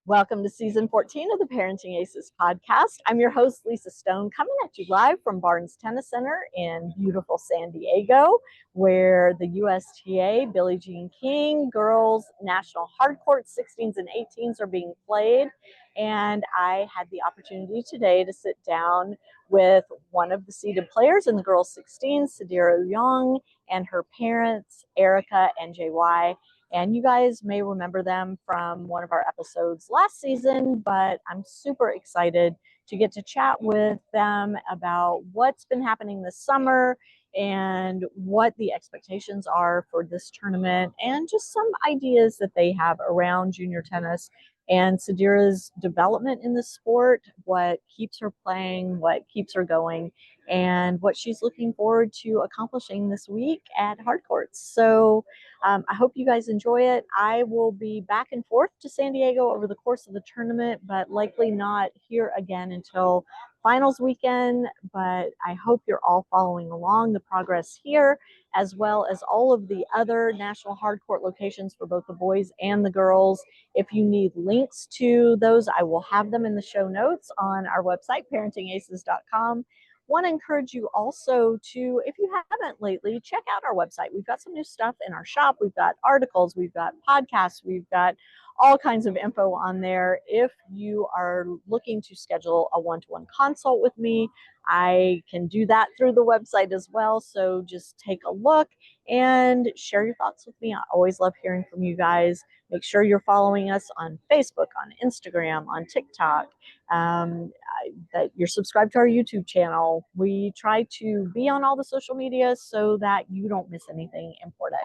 Welcome to season 14 of the Parenting Aces podcast. I'm your host, Lisa Stone, coming at you live from Barnes Tennis Center in beautiful San Diego, where the USTA Billie Jean King Girls National Hardcourt 16s and 18s are being played. And I had the opportunity today to sit down with one of the seeded players in the girls 16s, Sadira Ouyang, and her parents, Erica and JY. And you guys may remember them from one of our episodes last season, but I'm super excited to get to chat with them about what's been happening this summer and what the expectations are for this tournament and just some ideas that they have around junior tennis and Sadira's development in the sport, what keeps her playing, what keeps her going, and what she's looking forward to accomplishing this week at Hardcourts. So I hope you guys enjoy it. I will be back and forth to San Diego over the course of the tournament, but likely not here again until finals weekend. But I hope you're all following along the progress here, as well as all of the other national hardcourt locations for both the boys and the girls. If you need links to those, I will have them in the show notes on our website, ParentingAces.com. Want to encourage you also to, if you haven't lately, check out our website. We've got some new stuff in our shop. We've got articles, we've got podcasts, we've got all kinds of info on there. If you are looking to schedule a one-to-one consult with me, I can do that through the website as well. So just take a look and share your thoughts with me. I always love hearing from you guys. Make sure you're following us on Facebook, on Instagram, on TikTok, that you're subscribed to our YouTube channel. We try to be on all the social media so that you don't miss anything important.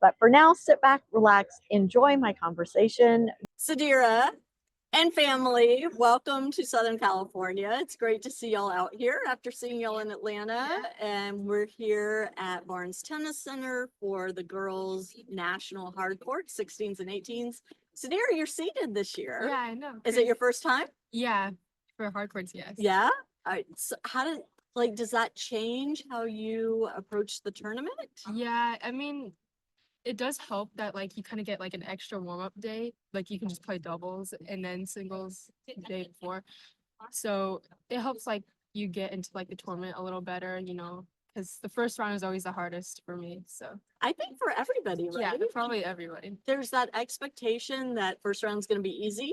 But for now, sit back, relax, enjoy my conversation. Sadira and family, welcome to Southern California. It's great to see y'all out here after seeing y'all in Atlanta. And we're here at Barnes Tennis Center for the girls' national hardcourt, 16s and 18s. Sadira, you're seated this year. Yeah, I know. Is it your first time? Yeah, for hardcourts, yes. Yeah? All right. So does that change how you approach the tournament? Yeah, I mean, it does help that you kind of get an extra warm-up day. You can just play doubles and then singles the day before. So it helps you get into the tournament a little better, because the first round is always the hardest for me. So I think for everybody, right? yeah, probably everybody. There's that expectation that first round's going to be easy,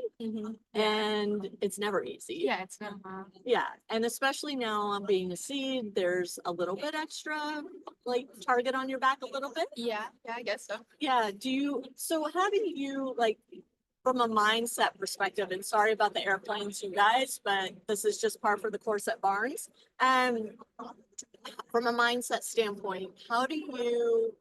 and it's never easy. Yeah, it's never. Yeah, and especially now being a seed, there's a little bit extra target on your back a little bit. Yeah, I guess so. Yeah. So how do you from a mindset perspective, and sorry about the airplanes, you guys, but this is just par for the course at Barnes. From a mindset standpoint, how do you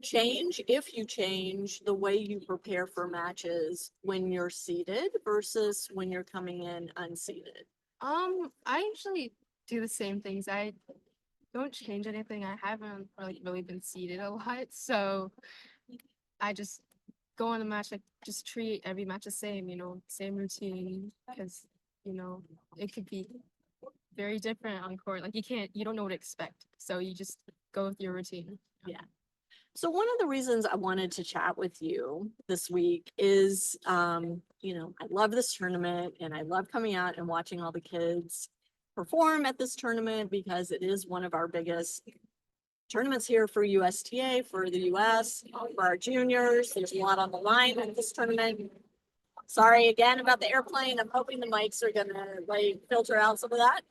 change, if you change, the way you prepare for matches when you're seated versus when you're coming in unseated? I usually do the same things. I don't change anything. I haven't really been seated a lot, so I just go on the match, just treat every match the same, same routine, because it could be very different on court. You don't know what to expect, so you just go with your routine. Yeah. So one of the reasons I wanted to chat with you this week is, I love this tournament and I love coming out and watching all the kids perform at this tournament because it is one of our biggest tournaments here for USTA, for the US, for our juniors. There's a lot on the line at this tournament. Sorry again about the airplane. I'm hoping the mics are gonna filter out some of that.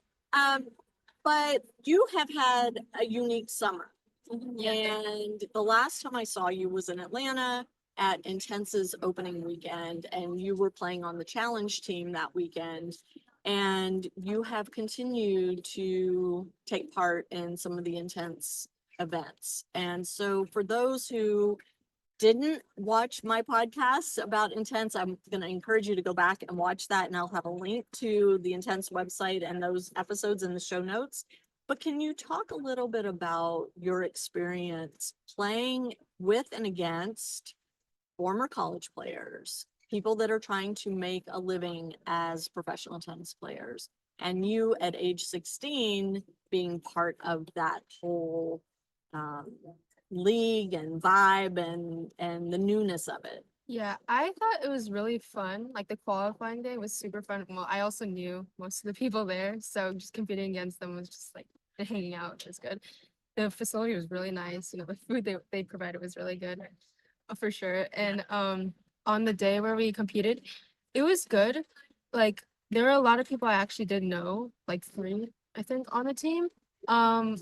But you have had a unique summer. And the last time I saw you was in Atlanta at Intennse's opening weekend, and you were playing on the challenge team that weekend. And you have continued to take part in some of the Intennse events. And so for those who didn't watch my podcast about Intennse, I'm going to encourage you to go back and watch that, and I'll have a link to the Intennse website and those episodes in the show notes. But can you talk a little bit about your experience playing with and against former college players, people that are trying to make a living as professional tennis players, and you at age 16 being part of that whole league and vibe and the newness of it? Yeah, I thought it was really fun. Like the qualifying day was super fun. Well, I also knew most of the people there, so just competing against them was just like and hanging out, which was good. The facility was really nice. You know, the food they provided was really good, for sure. And on the day where we competed, it was good. Like there were a lot of people I actually didn't know, like three, I think, on the team. Um,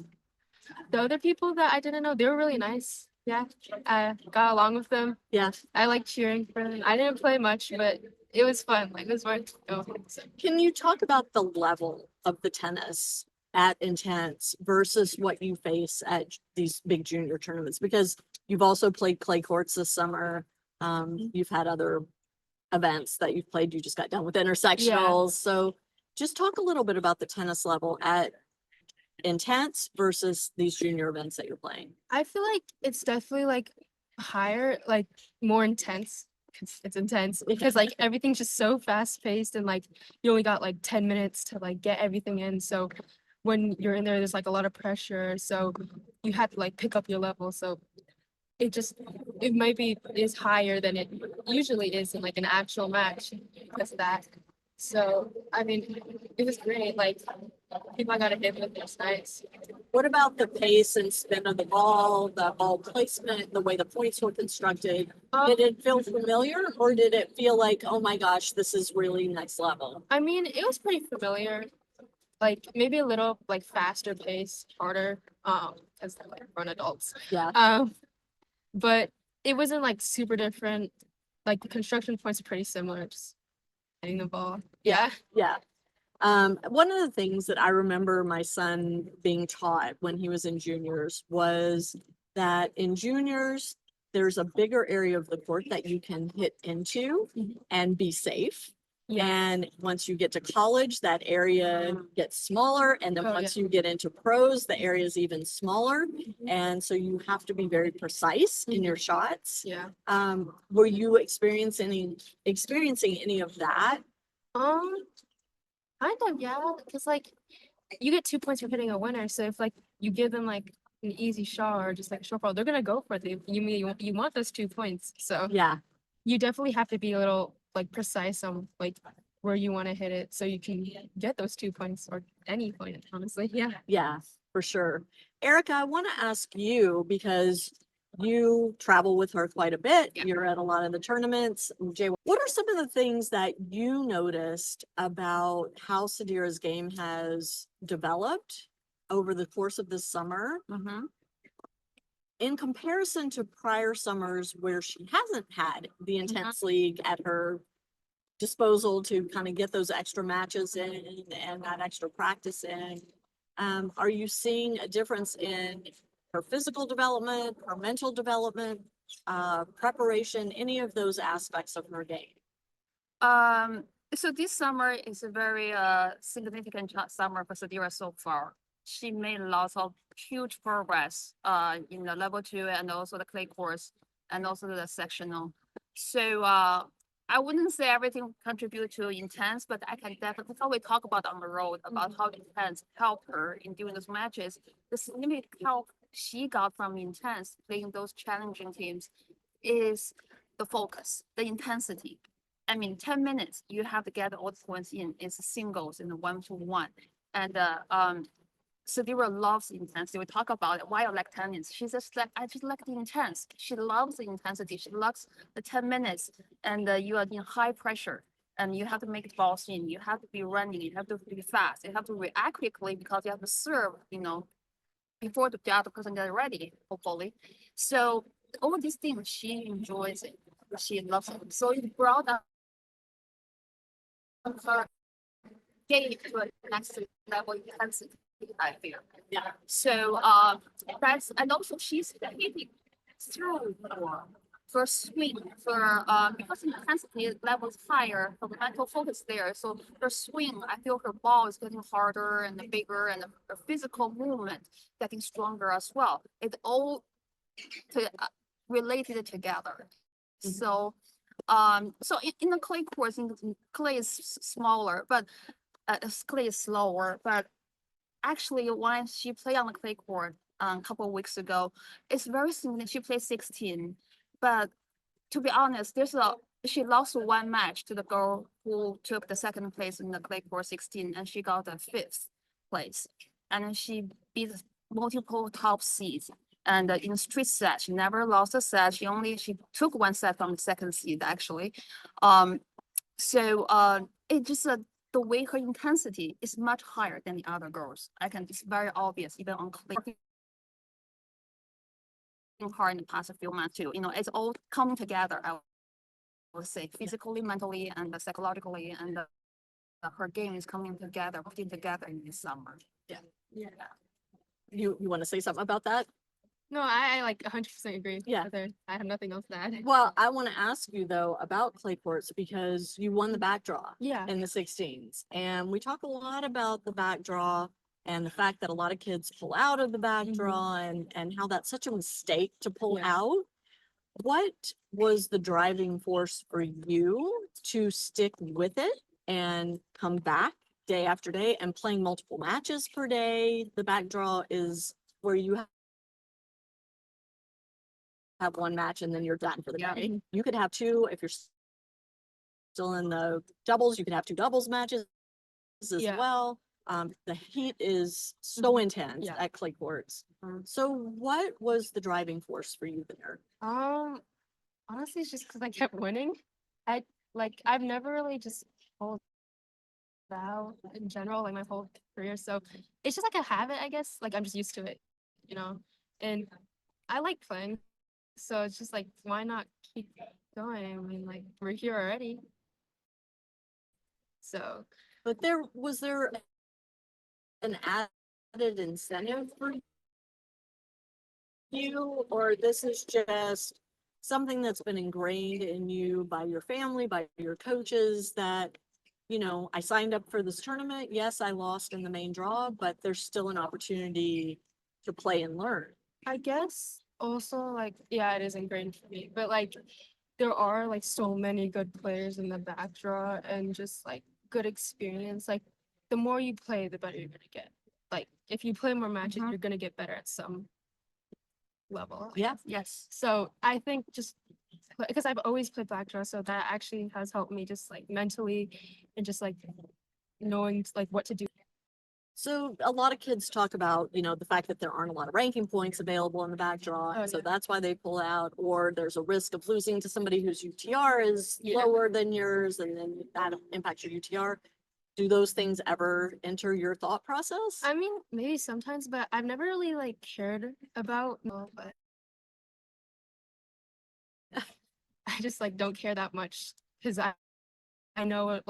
the other people that I didn't know, they were really nice. Yeah, I got along with them. Yeah. I like cheering for them. I didn't play much, but it was fun. Like it was worth going. So. Can you talk about the level of the tennis at Intennse versus what you face at these big junior tournaments? Because you've also played clay courts this summer. You've had other events that you've played. You just got done with intersectionals. So just talk a little bit about the tennis level at Intennse versus these junior events that you're playing. I feel like it's definitely like higher, like more intense. It's intense because like everything's just so fast paced and like you only got like 10 minutes to like get everything in. So when you're in there, there's like a lot of pressure. So you have to like pick up your level. So it just it might be is higher than it usually is in like an actual match because of that. So I mean, it was great. Like people I got to hit with was nice. What about the pace and spin of the ball placement, the way the points were constructed? Did it feel familiar or did it feel like, oh my gosh, this is really next level? I mean, it was pretty familiar. Like maybe a little like faster pace, harder, because they're like grown adults. Yeah. But it wasn't like super different. Like the construction points are pretty similar, just hitting the ball. Yeah. Yeah. One of the things that I remember my son being taught when he was in juniors was that in juniors, there's a bigger area of the court that you can hit into and be safe. Yeah. And once you get to college, that area gets smaller. And then once you get into pros, the area is even smaller. And so you have to be very precise in your shots. Yeah. Were you experiencing any of that? Kind of, yeah. Because like you get 2 points for hitting a winner. So if like you give them like an easy shot or just like a short ball, they're gonna go for it. You want those 2 points. So Yeah. you definitely have to be a little like precise on like where you want to hit it so you can get those 2 points or any point, honestly. Yeah. Yeah, for sure. Erica, I want to ask you because you travel with her quite a bit. Yeah. You're at a lot of the tournaments. Jay, what are some of the things that you noticed about how Sadira's game has developed over the course of this summer in comparison to prior summers where she hasn't had the Intennse League at her disposal to kind of get those extra matches in and that extra practice in? Are you seeing a difference in her physical development, her mental development, preparation, any of those aspects of her game? So this summer is a very significant summer for Sadira so far. She made lots of huge progress in the level 2 and also the clay course and also the sectional. So I wouldn't say everything contribute to Intennse, but I can definitely, how we talk about on the road about how Intennse helped her in doing those matches. The significant help she got from Intennse playing those challenging teams is the focus, the intensity. I mean, 10 minutes, you have to get all the points in. It's singles in the 1-to-1. And Sadira loves intensity. We talk about it. Why I like tennis. She's just like, I just like the intense. She loves the intensity. She loves the 10 minutes and you are in high pressure and you have to make the balls in. You have to be running. You have to be fast. You have to react quickly because you have to serve, before the other person gets ready, hopefully. So all these things, she enjoys it. She loves it. So it brought up her game to a next level intensity, I feel. Yeah. So that's, and also she's hitting through more for swing for because the intensity level is higher, her mental focus there. So her swing, I feel her ball is getting harder and bigger, and the physical movement getting stronger as well. It's all related together. So so in the clay course, clay is smaller, but clay is slower. But actually, when she played on the clay court a couple of weeks ago, it's very similar. She played 16, but to be honest, she lost one match to the girl who took the second place in the clay court 16, and she got the fifth place. And then she beat multiple top seeds. And in street set, she never lost a set. She took one set from the second seed actually. So it just the way her intensity is much higher than the other girls. It's very obvious even on clay. Hard in the past few months too. It's all coming together. I would say physically, mentally, and psychologically, and her game is coming together, putting together in this summer. Yeah. You want to say something about that? No, I like 100% agree. Yeah. with her. I have nothing else to add. Well, I want to ask you though about clay courts because you won the back draw Yeah. in the 16s, and we talk a lot about the back draw and the fact that a lot of kids pull out of the back draw and how that's such a mistake to pull out. What was the driving force for you to stick with it and come back day after day and playing multiple matches per day? The back draw is where you have one match and then you're done for the day. You could have two if you're still in the doubles. You could have two doubles matches as well. The heat is so intense at clay courts. So what was the driving force for you there? Honestly, it's just because I kept winning. I've never really just pulled out in general, like my whole career. So it's just like a habit, I guess. Like I'm just used to it, and I like playing. So it's just like, why not keep going? I mean, like we're here already. So. But was there an added incentive for you, or this is just something that's been ingrained in you by your family, by your coaches, that I signed up for this tournament. Yes, I lost in the main draw, but there's still an opportunity to play and learn. I guess also it is ingrained for me, but there are so many good players in the back draw and just good experience. The more you play, the better you're gonna get. If you play more matches, you're gonna get better at some level. Yeah. Yes. So I think just because I've always played back draw, so that actually has helped me just mentally and just knowing what to do. So a lot of kids talk about, the fact that there aren't a lot of ranking points available in the back draw. So that's why they pull out, or there's a risk of losing to somebody whose UTR is lower than yours, and then that impacts your UTR. Do those things ever enter your thought process? I mean, maybe sometimes, but I've never really cared about, but I just don't care that much because I know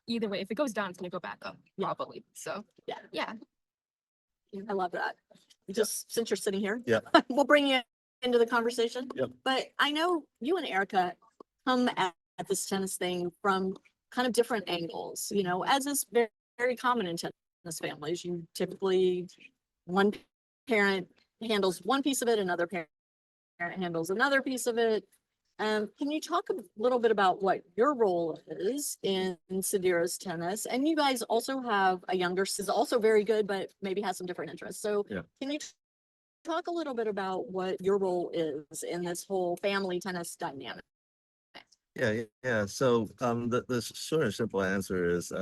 either way, if it goes down, it's gonna go back up probably. So yeah. I love that. Just since you're sitting here, we'll bring you into the conversation. Yep. But I know you and Erica come at this tennis thing from kind of different angles, as is very, very common in tennis families. You typically, one parent handles one piece of it, another parent handles another piece of it. Can you talk a little bit about what your role is in Sadira's tennis? And you guys also have a younger sister, is also very good, but maybe has some different interests. So can you talk a little bit about what your role is in this whole family tennis dynamic? Yeah. So the short and simple answer is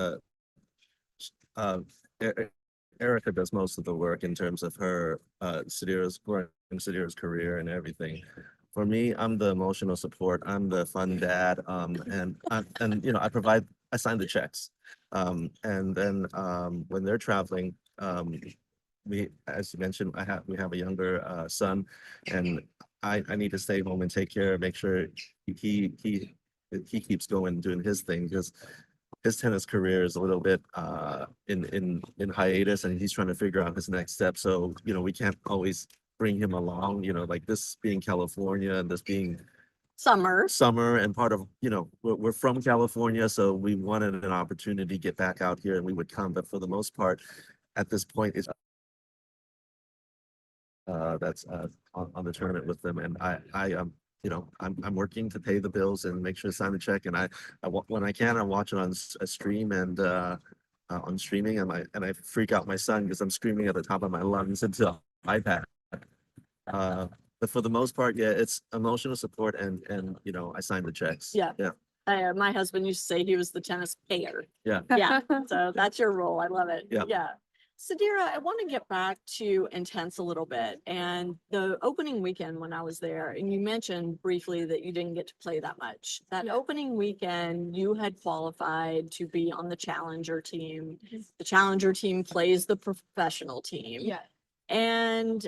Erica does most of the work in terms of her Sadira's career and everything. For me, I'm the emotional support. I'm the fun dad. And I sign the checks. And then when they're traveling, as you mentioned, we have a younger son, and I need to stay home and take care, make sure he keeps going, doing his thing, because his tennis career is a little bit in hiatus, and he's trying to figure out his next step. So we can't always bring him along, like this being California and this being Summer, and part of, we're from California, so we wanted an opportunity to get back out here, and we would come. But for the most part, at this point, it's that's on the tournament with them, and I'm working to pay the bills and make sure to sign the check, and I when I can, I watch it on a stream and on streaming, and I freak out my son because I'm screaming at the top of my lungs into the iPad. But for the most part, yeah, it's emotional support and I sign the checks. Yeah. Yeah. My husband used to say he was the tennis payer. Yeah. Yeah. So that's your role. I love it. Yeah. Yeah. Sadira, I want to get back to Intennse a little bit and the opening weekend when I was there, and you mentioned briefly that you didn't get to play that much. That Yeah. opening weekend, you had qualified to be on the challenger team. The challenger team plays the professional team. Yeah. And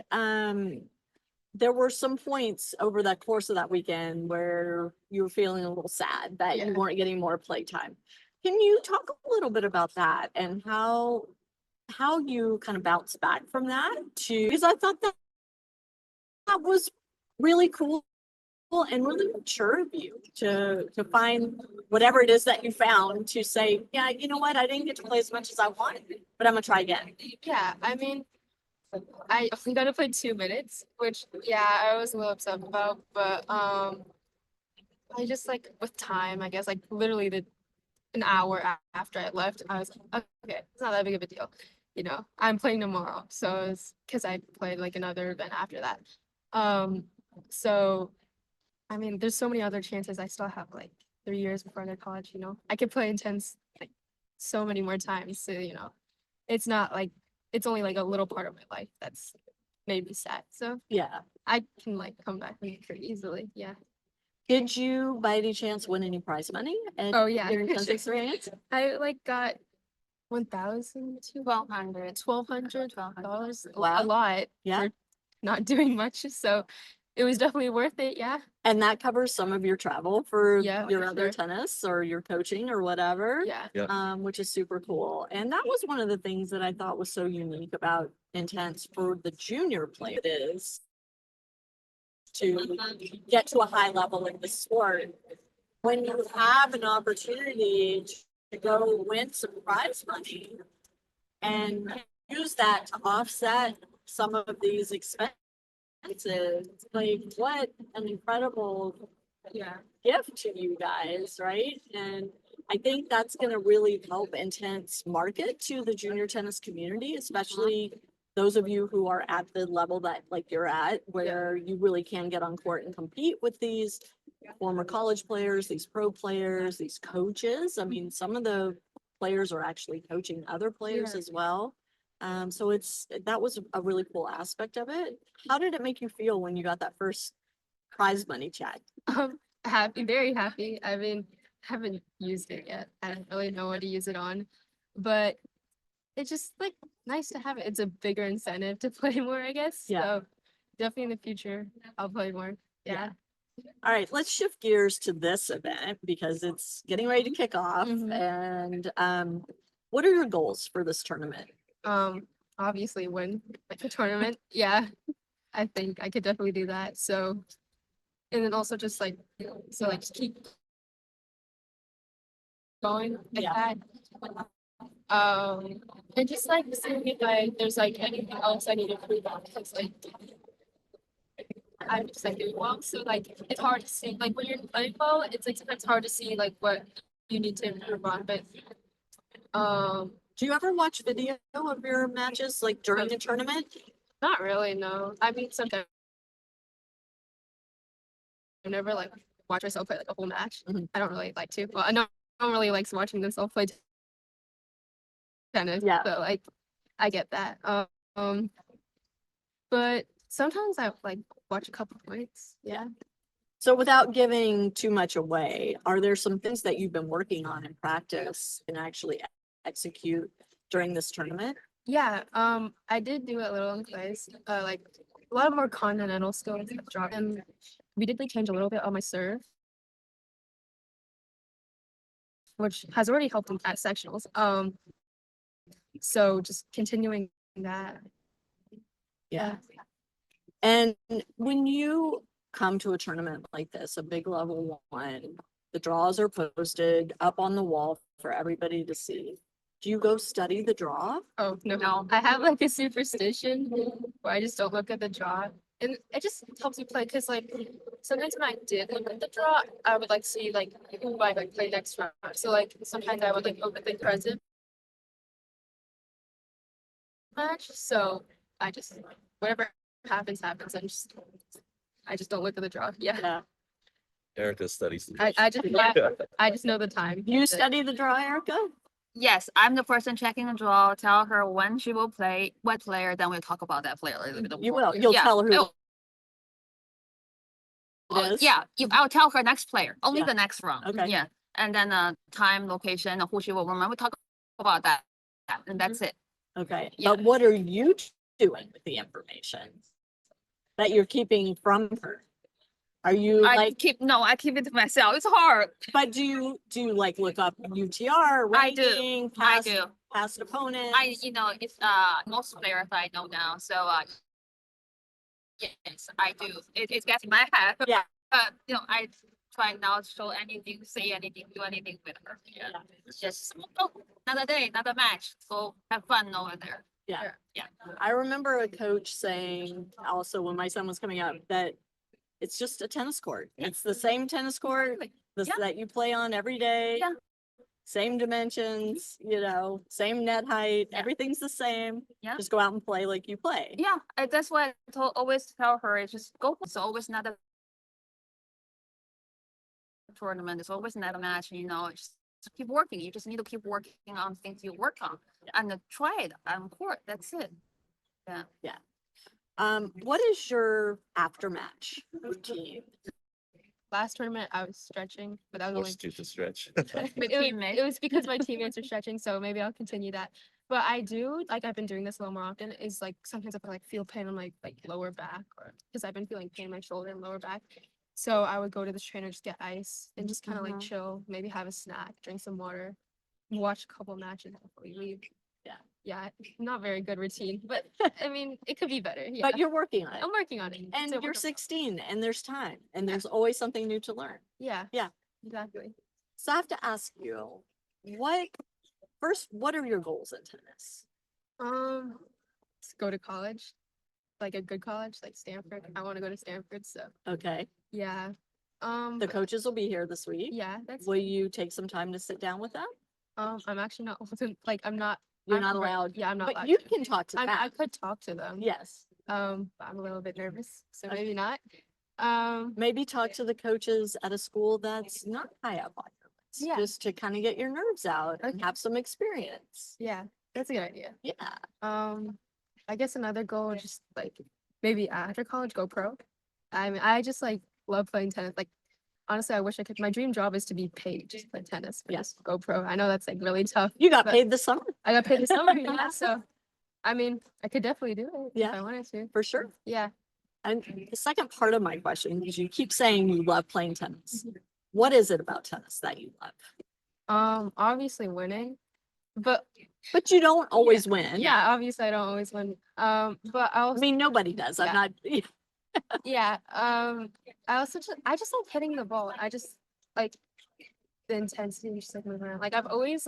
there were some points over the course of that weekend where you were feeling a little sad that you Yeah. weren't getting more play time. Can you talk a little bit about that and how you kind of bounced back from that to, because I thought that was really cool and really mature of you to find whatever it is that you found to say, yeah, you know what, I didn't get to play as much as I wanted, but I'm gonna try again. Yeah, I mean, I only got to play 2 minutes, which yeah, I was a little upset about, but I just like with time, I guess like literally an hour after I left, I was like, okay, it's not that big of a deal. I'm playing tomorrow, so it's because I played like another event after that. So I mean, there's so many other chances. I still have like 3 years before I go to college. I could play Intennse like so many more times. So it's not like it's only like a little part of my life that's made me sad. So Yeah. I can like come back from it pretty easily. Yeah. Did you by any chance win any prize money at Oh yeah. your Intennse experience? I like got 1,000 to $1,200. $1,200. Wow. A lot Yeah. for not doing much. So it was definitely worth it. Yeah. And that covers some of your travel for Yeah, your for other sure. tennis or your coaching or whatever. Yeah. Which is super cool. And that was one of the things that I thought was so unique about Intennse for the junior play. It is to get to a high level in the sport. When you have an opportunity to go win some prize money and use that to offset some of these expenses, like what an incredible Yeah. gift to you guys, right? And I think that's going to really help Intennse market to the junior tennis community, especially those of you who are at the level that like you're at, where you really can get on court and compete with these former college players, these pro players, these coaches. I mean, some of the players are actually coaching other players Yeah. as well. So that was a really cool aspect of it. How did it make you feel when you got that first prize money check? Happy, very happy. I mean, haven't used it yet. I don't really know what to use it on, but it's just like nice to have it. It's a bigger incentive to play more, I guess. Yeah. So definitely in the future, I'll play more. Yeah. All right, let's shift gears to this event because it's getting ready to kick off. Mhm. And what are your goals for this tournament? Obviously win like the tournament. Yeah. I think I could definitely do that. So, and then also just like, just keep going like Yeah. that. And just like seeing if there's like anything else I need to improve on because like I'm just like doing well. So like it's hard to see like when you're playing well, it's like sometimes hard to see like what you need to improve on. But Do you ever watch video of your matches like during the tournament? not really, no. I mean sometimes I never like watch myself play like a whole match. I don't really like to. Well, I don't really like watching myself play tennis. Yeah. So like I get that. But sometimes I like watch a couple points. Yeah. So without giving too much away, are there some things that you've been working on in practice and actually execute during this tournament? Yeah. I did do a little in class. Like a lot of more continental skills like drop. And we did like change a little bit on my serve, which has already helped at sectionals. So just continuing that. Yeah. And when you come to a tournament like this, a big level one, the draws are posted up on the wall for everybody to see. Do you go study the draw? Oh, no. I have like a superstition where I just don't look at the draw. And it just helps me play because like sometimes when I did look at the draw, I would like see like who I like play next round. So like sometimes I would like overthink present match. So I just whatever happens, happens. I'm just I just don't look at the draw. Yeah. Yeah. Erica studies. the I draw. just I just know the time. You That's it. study the draw, Erica? Yes, I'm the person checking the draw, tell her when she will play, what player, then we'll talk about that player a little bit You more. will. You'll Yeah. tell her who Oh, it is? yeah, I'll tell her next player, only Yeah. the next round. Okay. Yeah, and then time, location, who she will remember. We talk about that, and that's it. Okay. Yeah. But what are you doing with the information that you're keeping from her? Are you I keep it to myself. It's hard. but do you like look up UTR, I do. ranking, I do. past opponents? It's most players I know now. So yes, I do. It gets in my head. Yeah. But I try not to show anything, say anything, do anything with her. Yeah. Just another day, another match. Go have fun over there. Yeah. Yeah. I remember a coach saying also when my son was coming up that it's just a tennis court. Yeah. It's the same tennis court Yeah. that you play on every day. Yeah. Same dimensions, same net height, Yeah. everything's the same. Yeah. Just go out and play like you play. Yeah, that's why always tell her, it's just go. It's always not a tournament. It's always not a match. Just keep working. You just need to keep working on things you work on and try it on court. That's it. Yeah. What is your after match routine? Last tournament I was stretching, but that was only Forced you to stretch. it was because my teammates are stretching, so maybe I'll continue that. But I do I've been doing this a little more often. Is like sometimes if I feel pain on like lower back, or because I've been feeling pain in my shoulder and lower back. So I would go to this trainer, just get ice and just kind of like chill, maybe have a snack, drink some water, watch a couple matches before we leave. Yeah, not very good routine, but I mean it could be better. Yeah, But you're working on it. I'm working on it. And So you're we're- 16 and there's time and there's always something new to learn. Yeah. Yeah. Exactly. So I have to ask you, what are your goals in tennis? To go to college, like a good college, like Stanford. I want to go to Stanford, so Okay. yeah. The But coaches will be here this week. yeah, that's Will you take some time to sit down with them? I'm actually not I'm not. You're I'm not re- allowed. Yeah, I'm not. But allowed you to. can talk to them. I could talk to them. Yes. But I'm a little bit nervous, so Okay. maybe not. Maybe talk to the coaches at a school that's not high up on your list. Yeah. Just to kind of get your nerves out and Okay. have some experience. Yeah, that's a good idea. Yeah. I guess another goal, just like maybe after college, go pro. I mean, I just love playing tennis. Like honestly, I wish I could. My dream job is to be paid just to play tennis. But Yes. just go pro. I know that's really tough. You got But- paid this summer I got paid this summer, yeah. So, I mean, I could definitely do it Yeah. if I wanted to. for sure. Yeah. And the second part of my question is you keep saying you love playing tennis. What is it about tennis that you love? Obviously winning, but But you don't always win. yeah, obviously I don't always win. But I I also mean, nobody does. I'm Yeah. not. yeah. I just like hitting the ball. I just like the intensity, just like moving around. Like I've always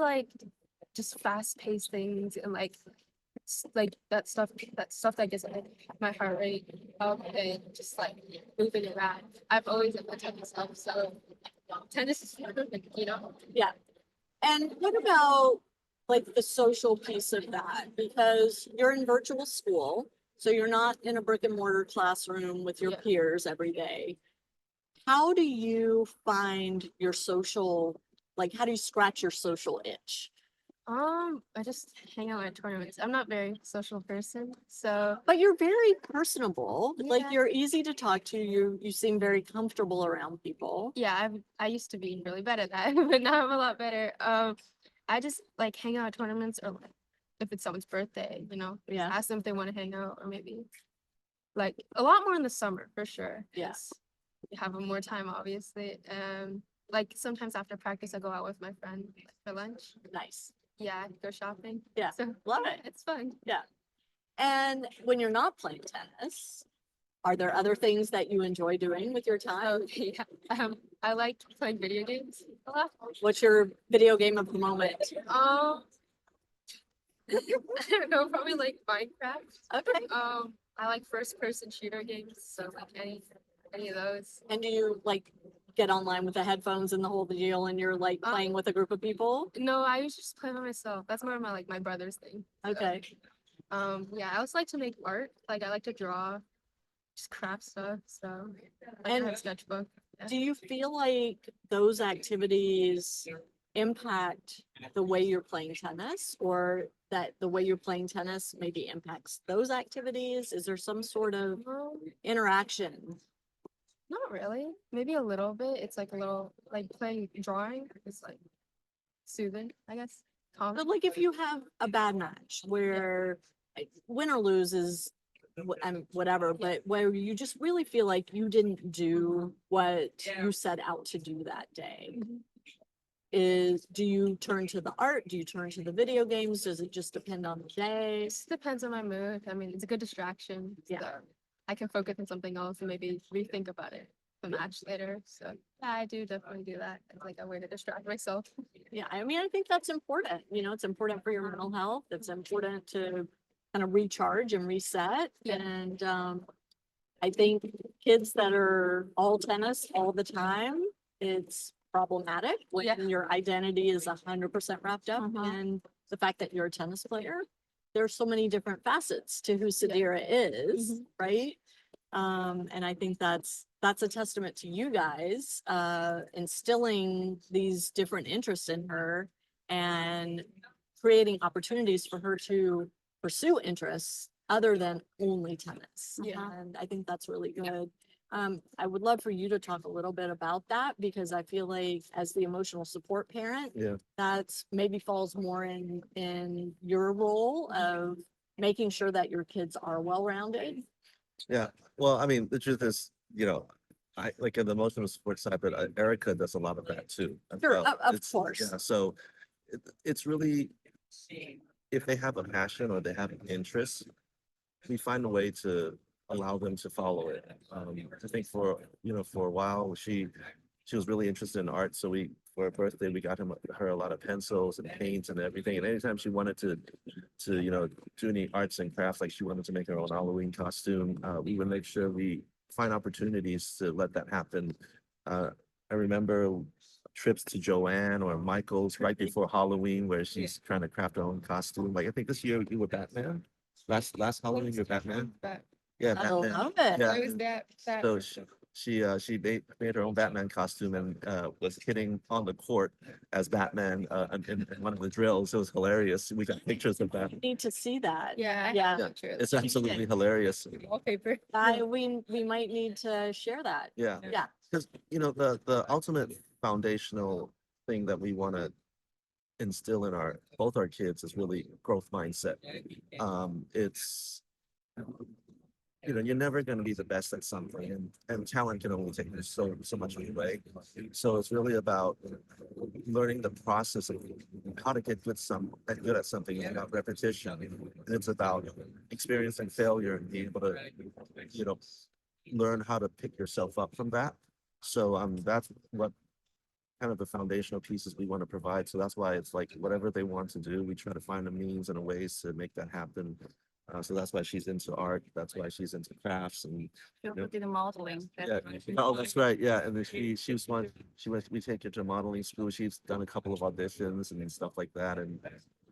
just fast paced things and like that stuff that gets my heart rate up and just moving around. I've always been that type of stuff. So tennis is perfect, And what about like the social piece of that? Because you're in virtual school, so you're not in a brick and mortar classroom with your Yeah. peers every day. How do you find your how do you scratch your social itch? I just hang out at tournaments. I'm not a very social person, so But you're very personable, like Yeah. you're easy to talk to, you seem very comfortable around people. yeah, I used to be really bad at that, but now I'm a lot better. I just hang out at tournaments or if it's someone's birthday, Yeah. ask them if they want to hang out or maybe a lot more in the summer for sure. Yeah. 'Cause we have more time, obviously. Sometimes after practice, I go out with my friend for lunch. Nice. Yeah, go shopping. Yeah, So love it. it's fun. And when you're not playing tennis, are there other things that you enjoy doing with your time? Oh yeah. I like playing video games a lot. What's your video game of the moment? I don't know, probably Minecraft. Okay. I like first person shooter games, so any of those. And do you get online with the headphones and the whole deal and you're playing with a group of people? No, I usually just play by myself. That's more of my brother's thing. So, Okay. yeah, I also like to make art. I like to draw. just craft stuff. So like I And have a sketchbook. Yeah. do you feel like those activities impact the way you're playing tennis, or that the way you're playing tennis maybe impacts those activities? Is there some sort of interaction? Not really. Maybe a little bit. It's like a little like playing drawing. It's like soothing, I guess. Calm. But like if you have a bad match where win or lose is whatever, but where you just really feel like you didn't do what you set out to do that day, do you turn to the art? Do you turn to the video games? Does it just depend on the day? It depends on my mood. I mean, it's a good distraction. Yeah. So I can focus on something else and maybe rethink about it the match later. So yeah, I do definitely do that. It's like a way to distract myself. Yeah, I mean, I think that's important. It's important for your mental health. It's important to kind of recharge and reset. Yeah. And I think kids that are all tennis all the time, it's problematic when Yeah. your identity is 100% wrapped up Mhm. in the fact that you're a tennis player. There's so many different facets to who Sadira is, Mhm. right? And I think that's a testament to you guys, instilling these different interests in her and creating opportunities for her to pursue interests other than only tennis. Yeah. And I think that's really good. I would love for you to talk a little bit about that, because I feel like as the emotional support parent, Yeah. that's maybe falls more in your role of making sure that your kids are well-rounded. Yeah, well, I mean, the truth is, I like in the emotional support side, but Erica does a lot of that too. as Sure, well. of It's- course. Yeah, so it's really, if they have a passion or they have an interest, we find a way to allow them to follow it. I think for a while, she was really interested in art. So for her birthday, we got her a lot of pencils and paints and everything. And anytime she wanted to do any arts and crafts, like she wanted to make her own Halloween costume, we would make sure we find opportunities to let that happen. I remember trips to Joanne or Michael's right before Halloween, where she's trying to craft her own costume. Like I think this year you were Batman. Last Halloween you're Batman. But Yeah, I Batman. love it. Yeah. it was that So she made her own Batman costume and was hitting on the court as Batman in one of the drills. It was hilarious. We got pictures of that. Need to see that. yeah. Yeah. It's absolutely hilarious. Wallpaper. We might need to share that. Yeah, Yeah. because the ultimate foundational thing that we want to instill in both our kids is really growth mindset. It's you're never going to be the best at something, and talent can only take you so much away. So it's really about learning the process of how to get good at something. It's about repetition, and it's about experiencing failure and being able to learn how to pick yourself up from that. So that's what kind of the foundational pieces we want to provide. So that's why it's like whatever they want to do, we try to find the means and the ways to make that happen. So that's why she's into art. That's why she's into crafts and Feel free to modeling. yeah. Oh, that's right. Yeah, and then we take her to modeling school. She's done a couple of auditions and stuff like that. And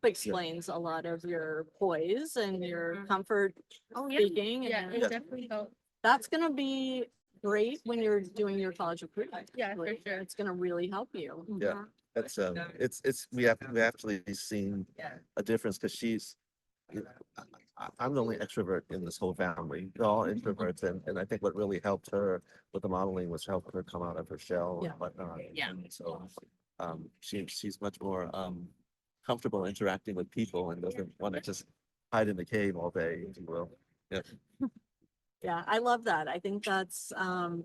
Explains a lot of your poise and your comfort Oh, yeah. speaking. Yeah, and it definitely helped. That's gonna be great when you're doing your college recruitment. Yeah, for Like, sure. It's gonna really help you. yeah, that's we have actually seen a difference because I'm the only extrovert in this whole family. They're all introverts, and I think what really helped her with the modeling was help her come out of her shell Yeah. and whatnot. Yeah. And so she's much more comfortable interacting with people and doesn't want to just hide in the cave all day, if you will. Yeah. Yeah, I love that. I think that's an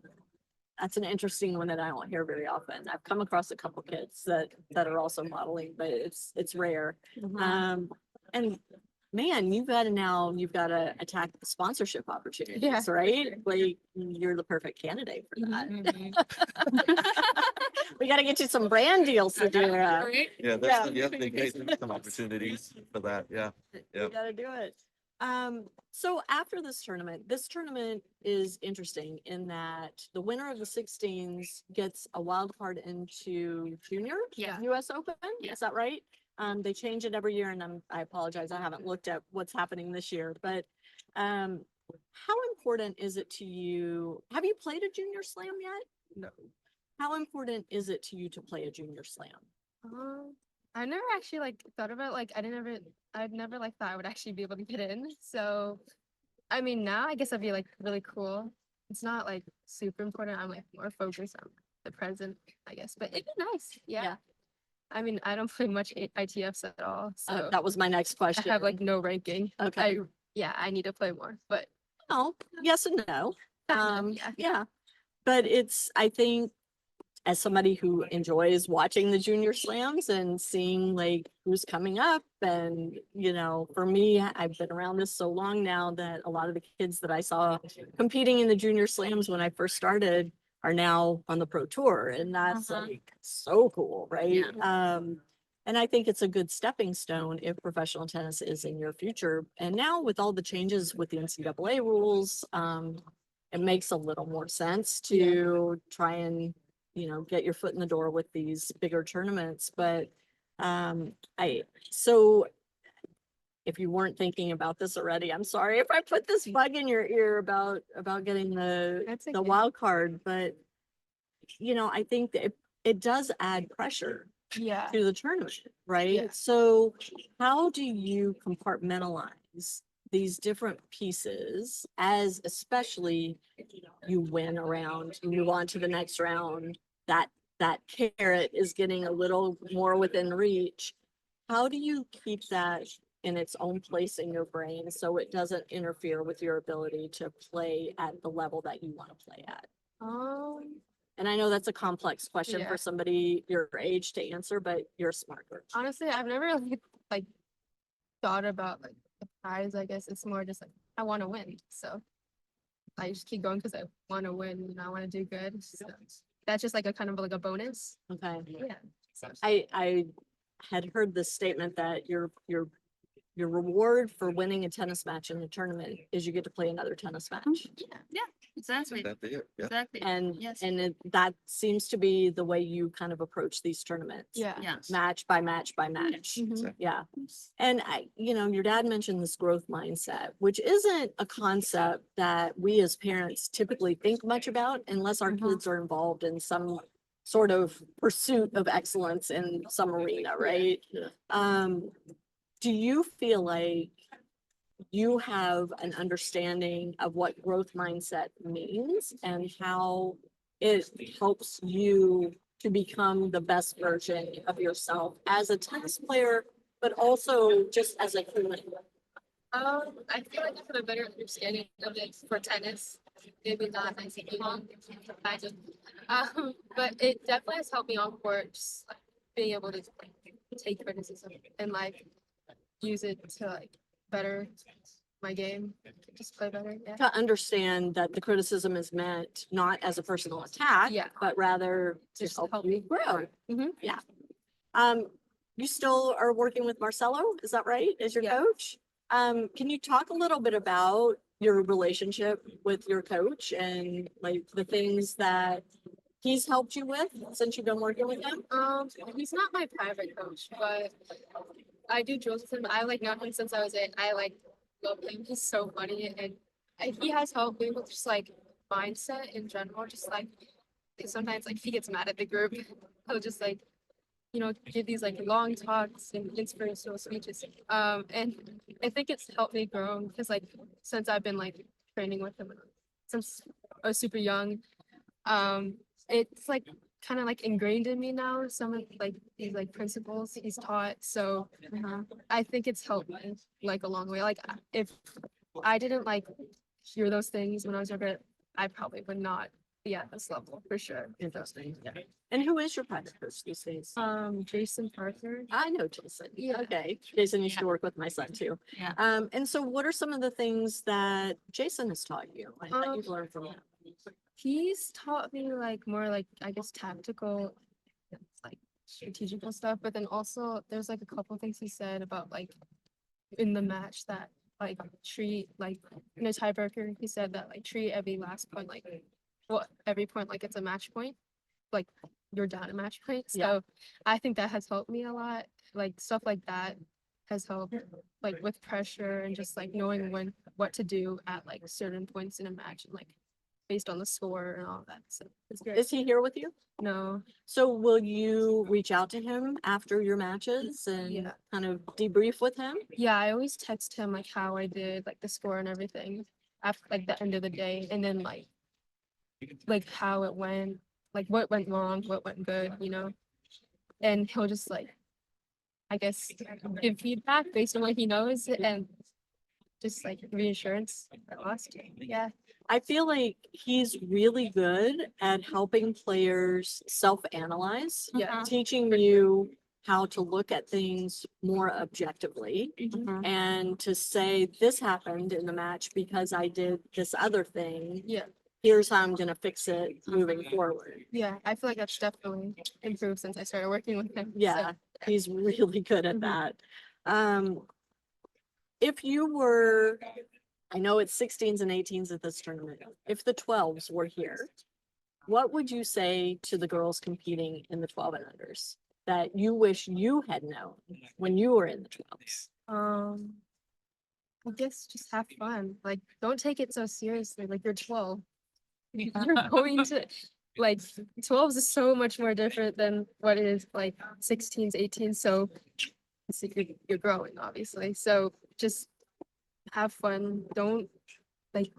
interesting one that I don't hear very often. I've come across a couple kids that are also modeling, but it's rare. And man, you've got to attack the sponsorship opportunities, Yeah, for right? sure. Like you're the perfect candidate for that. Mhm. We got to get you some brand deals to do. Right? Yeah, Yeah. there's some opportunities for that. Yeah. You gotta do it. So after this tournament is interesting in that the winner of the 16s gets a wild card into junior Yeah. US Open. Yeah. Is that right? They change it every year, and I apologize, I haven't looked at what's happening this year, but how important is it to you? Have you played a junior slam yet? No. How important is it to you to play a junior slam? I never actually like thought about like I'd never like thought I would actually be able to get in. So I mean now I guess that'd be like really cool. It's not like super important. I'm like more focused on the present, I guess. But it'd be nice. Yeah. Yeah. I mean, I don't play much ITFs at all. So That was my next I question. have like no ranking. Okay. I need to play more. But Oh, yes and no. kind of, Yeah. But I think as somebody who enjoys watching the junior slams and seeing like who's coming up, and for me, I've been around this so long now that a lot of the kids that I saw competing in the junior slams when I first started are now on the pro tour, and that's like so cool, right? And I think it's a good stepping stone if professional tennis is in your future. And now with all the changes with the NCAA rules, it makes a little more sense to try and get your foot in the door with these bigger tournaments. But so if you weren't thinking about this already, I'm sorry if I put this bug in your ear about getting That's the okay. wild card, but I think that it does add pressure yeah. to the tournament, right? Yeah. So how do you compartmentalize these different pieces as especially you win a round, you move on to the next round, that carrot is getting a little more within reach. How do you keep that in its own place in your brain so it doesn't interfere with your ability to play at the level that you want to play at? And I know that's a complex question Yeah. for somebody your age to answer, but you're a smart girl. Honestly, I've never really like thought about like the prize. I guess it's more just like I want to win, so I just keep going because I want to win and I want to do good. So that's just like a kind of like a bonus. Okay. Yeah. So I had heard this statement that your reward for winning a tennis match in the tournament is you get to play another tennis match. Yeah, exactly. That's it. Yeah. Exactly. And Yes. that seems to be the way you kind of approach these tournaments. yeah. Yes. Match by match by match. Mhm. Yeah. And your dad mentioned this growth mindset, which isn't a concept that we as parents typically think much about unless our kids are involved in some sort of pursuit of excellence in some arena, right? Yeah. Do you feel like you have an understanding of what growth mindset means and how it helps you to become the best version of yourself as a tennis player, but also just as a human? I feel like I have a better understanding of it for tennis. Maybe not as a long, kind of. But it definitely has helped me on court, just like being able to like, take criticism and like use it to like better my game, just play better. Yeah. To understand that the criticism is meant not as a personal attack, Yeah. but rather to Just help help you me grow. Mhm. Yeah. You still are working with Marcelo, is that right? As your Yeah. coach? Can you talk a little bit about your relationship with your coach and like the things that he's helped you with since you've been working with him? He's not my private coach, but I do drills with him. I like known him since I was in. I like love him. He's so funny, and he has helped me with just like mindset in general. Just like sometimes like he gets mad at the group, he'll just like give these like long talks and inspirational speeches. And I think it's helped me grow because like since I've been like training with him since I was super young, it's like kind of like ingrained in me now. Some of like these like principles he's taught. So I think it's helped me like a long way. Like if I didn't like hear those things when I was younger, I probably would not be at this level for sure. Interesting. Yeah. And who is your private coach these days? Jason Parker. I know Jason. Yeah. Okay. Jason used to work with my son too. Yeah. And so what are some of the things that Jason has taught you and that you've learned from him? He's taught me like more like I guess tactical, like strategical stuff, but then also there's like a couple things he said about like in the match that like treat like in a tiebreaker, he said that like treat every last point like every point like it's a match point, like you're down a match point. So Yeah. I think that has helped me a lot, like stuff like that. has helped, like with pressure and just like knowing what to do at like certain points in a match, and like based on the score and all that. So it's great. Is he here with you? No, So will you reach out to him after your matches and Yeah. kind of debrief with him? yeah, I always text him like how I did, like the score and everything after like the end of the day, and then like how it went, like what went wrong, what went good, and he'll just like, I guess, give feedback based on what he knows and just like reassurance at last. Yeah. I feel like he's really good at helping players self-analyze, Yeah. teaching you how to look at things more objectively Mhm. and to say, this happened in the match because I did this other thing. Yeah. Here's how I'm gonna fix it moving forward. Yeah. I feel like that's definitely improved since I started working with him. So, Yeah, he's really good at Mhm. that. If you were, I know it's 16s and 18s at this tournament, if the 12s were here, what would you say to the girls competing in the 12 and unders that you wish you had known when you were in the 12s? I guess just have fun. Like, don't take it so seriously. Like, you're 12. You're going to, like, 12s is so much more different than what it is like 16s, 18s. So, you're growing, obviously. So, just have fun. Don't, like,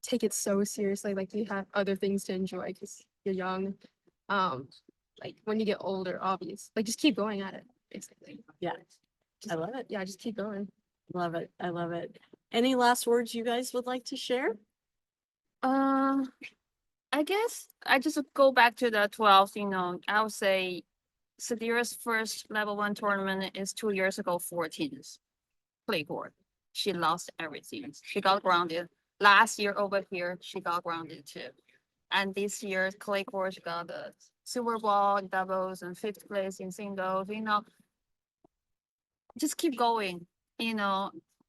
take it so seriously. Like, you have other things to enjoy because you're young. Like, when you get older, obvious. Like, just keep going at it, basically. Yeah, I love it. Yeah, just keep going. Love it. I love it. Any last words you guys would like to share? Uh, I guess I just go back to the 12th, I would say Sadira's first level 1 tournament is 2 years ago, 14th clay court. She lost everything. She got grounded. Last year over here, she got grounded too. And this year, clay court, she got the silver ball in doubles and 5th place in singles. Just keep going,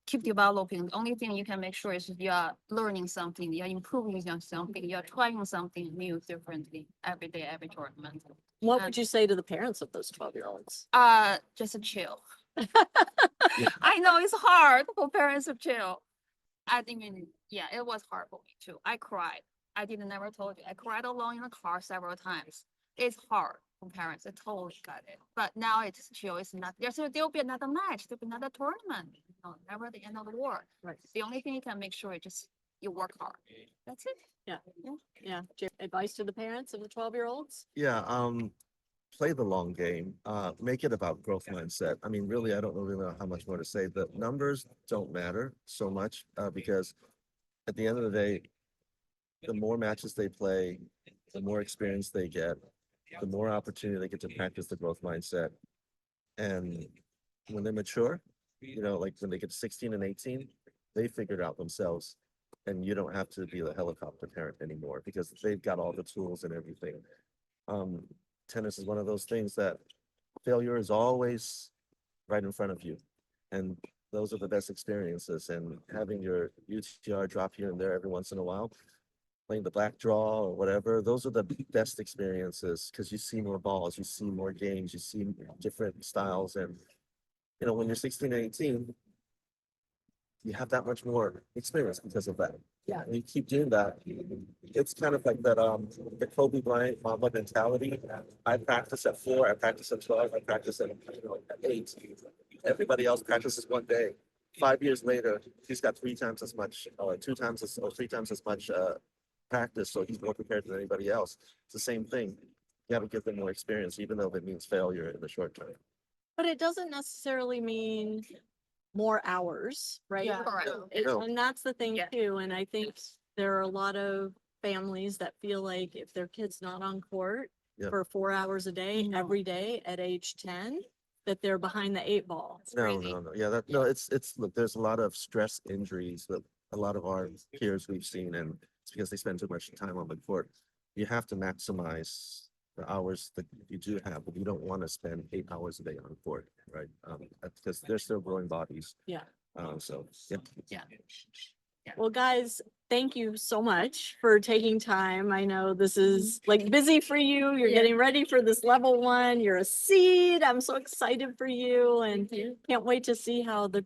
keep developing. The only thing you can make sure is you are learning something, you're improving on something, you're trying something new differently every day, every tournament. What would you say to the parents of those 12-year-olds? Just a chill. I know it's hard for parents to chill. Yeah, it was hard for me too. I cried. I didn't never told you. I cried alone in the car several times. It's hard for parents. I totally got it. But now it's chill. It's not there'll be another match. There'll be another tournament. Never the end of the world. Right. The only thing you can make sure is just you work hard. That's it. Yeah. Advice to the parents of the 12-year-olds? Yeah, play the long game. Make it about growth mindset. I mean, really, I don't really know how much more to say. The numbers don't matter so much because at the end of the day, the more matches they play, the more experience they get, the more opportunity they get to practice the growth mindset. And when they're mature, like when they get 16 and 18, they figure it out themselves. And you don't have to be the helicopter parent anymore because they've got all the tools and everything. Tennis is one of those things that failure is always right in front of you. And those are the best experiences. And having your UTR drop here and there every once in a while, playing the black draw or whatever, those are the best experiences because you see more balls, you see more games, you see different styles. And, when you're 16 and 18, you have that much more experience because of that. Yeah. And you keep doing that. It's kind of like that, the Kobe Bryant Mamba mentality. I practice at 4, I practice at 12, I practice at 8. Everybody else practices one day. 5 years later, he's got 3 times as much, or 3 times as much practice, so he's more prepared than anybody else. It's the same thing. You have to give them more experience, even though that means failure in the short term. But it doesn't necessarily mean more hours, right? Yeah. Correct. No. And that's the thing Yeah. too. And I think there are a lot of families that feel like if their kid's not on court Yep. for 4 hours a day, every day at age 10, that they're behind the 8 ball. No. Yeah, look, there's a lot of stress injuries that a lot of our peers we've seen, and it's because they spend too much time on the court. You have to maximize the hours that you do have, but you don't want to spend 8 hours a day on court, right? Because they're still growing bodies. Yeah. So, yeah. Yeah. Well, guys, thank you so much for taking time. I know this is like busy for you. You're Yeah. getting ready for this level 1. You're a seed. I'm so excited for you and can't wait to see how the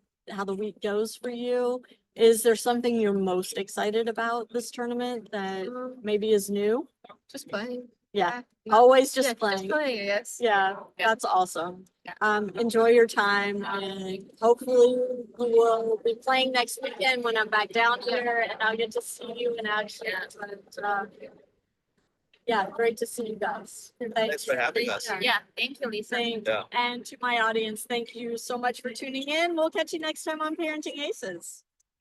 week goes for you. Is there something you're most excited about this tournament that maybe is new? Just playing. Yeah, no- always just yeah, playing. Just playing, I guess. Yeah, that's awesome. Enjoy your time and hopefully you will be playing next weekend when I'm back down here and I'll get to see you in action. But, yeah, great to see you guys. Thanks for having us. Yeah, thank you, Lisa. Thank- Yeah. And to my audience, thank you so much for tuning in. We'll catch you next time on Parenting Aces.